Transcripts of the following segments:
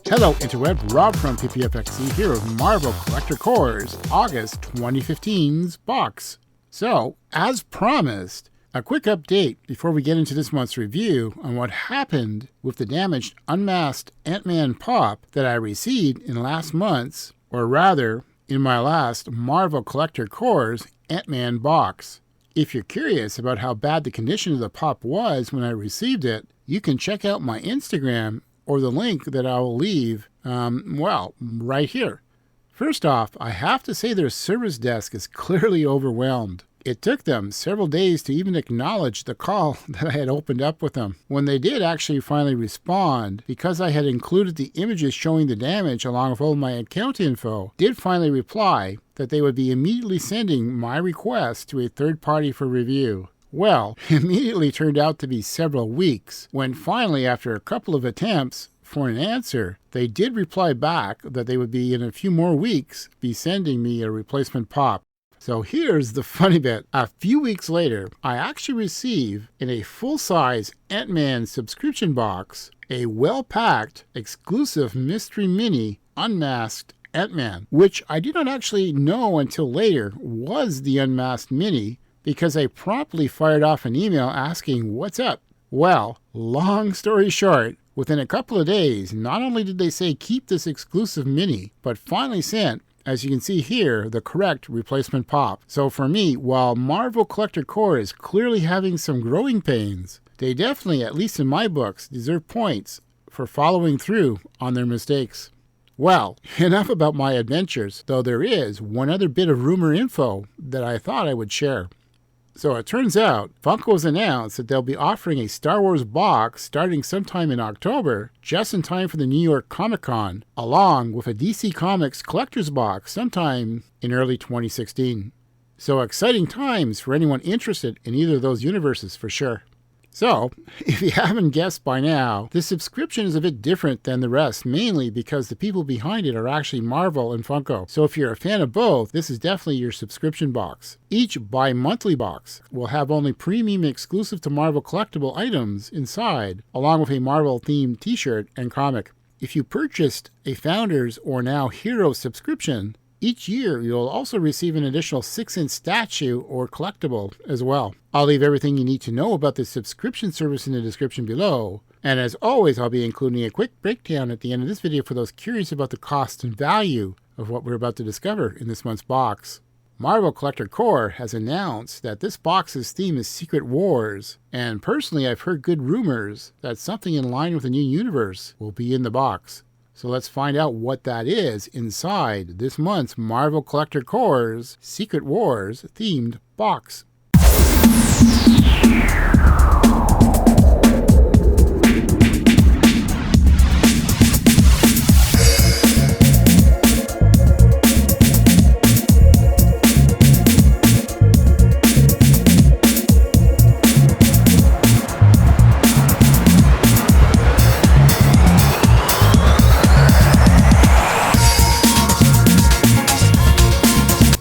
Hello interweb, Rob from PPFXC here with Marvel Collector Core's August 2015's box. So, as promised, a quick update before we get into this month's review on what happened with the damaged unmasked Ant-Man pop that I received in last month's, or rather, in my last Marvel Collector Core's Ant-Man box. If you're curious about how bad the condition of the pop was when I received it, you can check out my Instagram or the link that I will leave, right here. First off, I have to say their service desk is clearly overwhelmed. It took them several days to even acknowledge the call that I had opened up with them. When they did actually finally respond, because I had included the images showing the damage along with all my account info, did finally reply that they would be immediately sending my request to a third party for review. Well, immediately turned out to be several weeks, when finally, after a couple of attempts for an answer, they did reply back that they would be in a few more weeks be sending me a replacement pop. So here's the funny bit. A few weeks later, I actually receive in a full-size Ant-Man subscription box a well-packed, exclusive mystery mini unmasked Ant-Man, which I did not actually know until later was the unmasked mini, because I promptly fired off an email asking what's up. Well, long story short, within a couple of days, not only did they say keep this exclusive mini, but finally sent, as you can see here, the correct replacement pop. So for me, while Marvel Collector Core is clearly having some growing pains, they definitely, at least in my books, deserve points for following through on their mistakes. Well, enough about my adventures, though there is one other bit of rumor info that I thought I would share. So it turns out, Funko has announced that they'll be offering a Star Wars box starting sometime in October, just in time for the New York Comic Con, along with a DC Comics collector's box sometime in early 2016. So exciting times for anyone interested in either of those universes for sure. So, if you haven't guessed by now, this subscription is a bit different than the rest, mainly because the people behind it are actually Marvel and Funko. So if you're a fan of both, this is definitely your subscription box. Each bi-monthly box will have only premium exclusive to Marvel collectible items inside, along with a Marvel-themed t-shirt and comic. If you purchased a Founders or now Hero subscription, each year, you'll also receive an additional 6-inch statue or collectible as well. I'll leave everything you need to know about this subscription service in the description below. And as always, I'll be including a quick breakdown at the end of this video for those curious about the cost and value of what we're about to discover in this month's box. Marvel Collector Core has announced that this box's theme is Secret Wars, and personally I've heard good rumors that something in line with the new universe will be in the box. So let's find out what that is inside this month's Marvel Collector Core's Secret Wars themed box.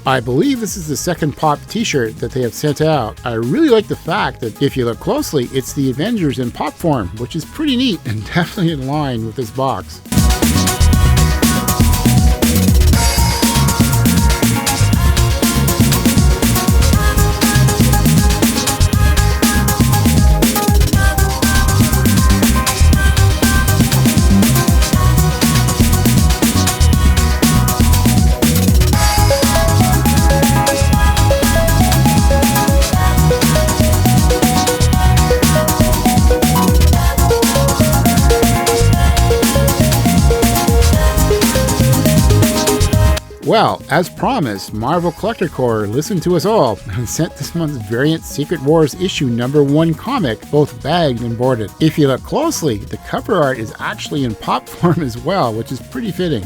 I believe this is the second pop t-shirt that they have sent out. I really like the fact that if you look closely, it's the Avengers in pop form, which is pretty neat and definitely in line with this box. Well, as promised, Marvel Collector Core listened to us all and sent this month's variant Secret Wars issue #1 comic, both bagged and boarded. If you look closely, the cover art is actually in pop form as well, which is pretty fitting.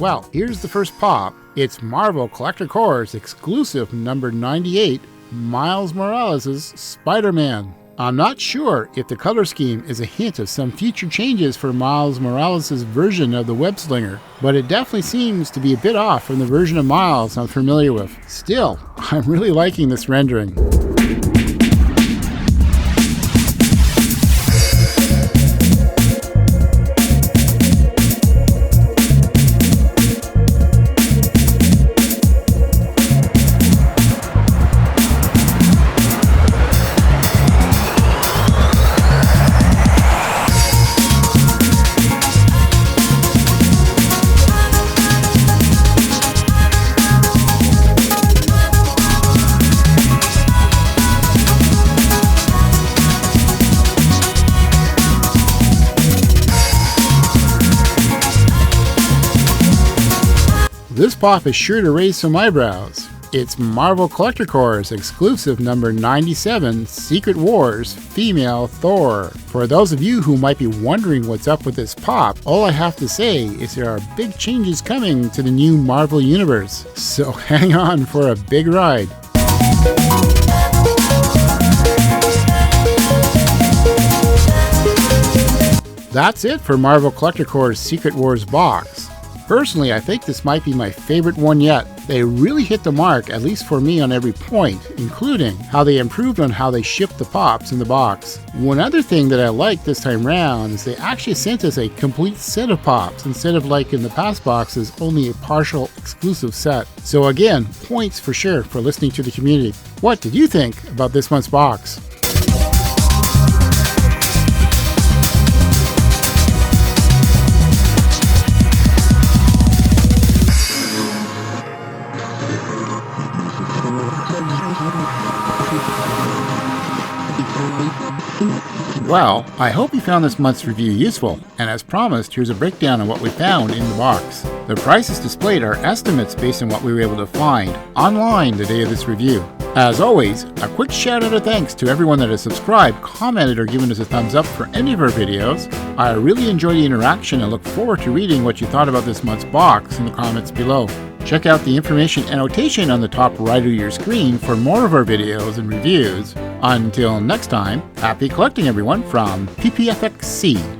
Well, here's the first pop. It's Marvel Collector Corps exclusive number 98, Miles Morales' Spider-Man. I'm not sure if the color scheme is a hint of some future changes for Miles Morales' version of the web slinger, but it definitely seems to be a bit off from the version of Miles I'm familiar with. Still, I'm really liking this rendering. This pop is sure to raise some eyebrows. It's Marvel Collector Corps exclusive number 97, Secret Wars, Female Thor. For those of you who might be wondering what's up with this pop, all I have to say is there are big changes coming to the new Marvel Universe. So hang on for a big ride. That's it for Marvel Collector Corps' Secret Wars box. Personally, I think this might be my favorite one yet. They really hit the mark, at least for me, on every point, including how they improved on how they shipped the pops in the box. One other thing that I liked this time round is they actually sent us a complete set of pops, instead of like in the past boxes, only a partial exclusive set. So again, points for sure for listening to the community. What did you think about this month's box? Well, I hope you found this month's review useful, and as promised, here's a breakdown of what we found in the box. The prices displayed are estimates based on what we were able to find online the day of this review. As always, a quick shout out of thanks to everyone that has subscribed, commented, or given us a thumbs up for any of our videos. I really enjoy the interaction and look forward to reading what you thought about this month's box in the comments below. Check out the information annotation on the top right of your screen for more of our videos and reviews. Until next time, happy collecting everyone from PPFXC.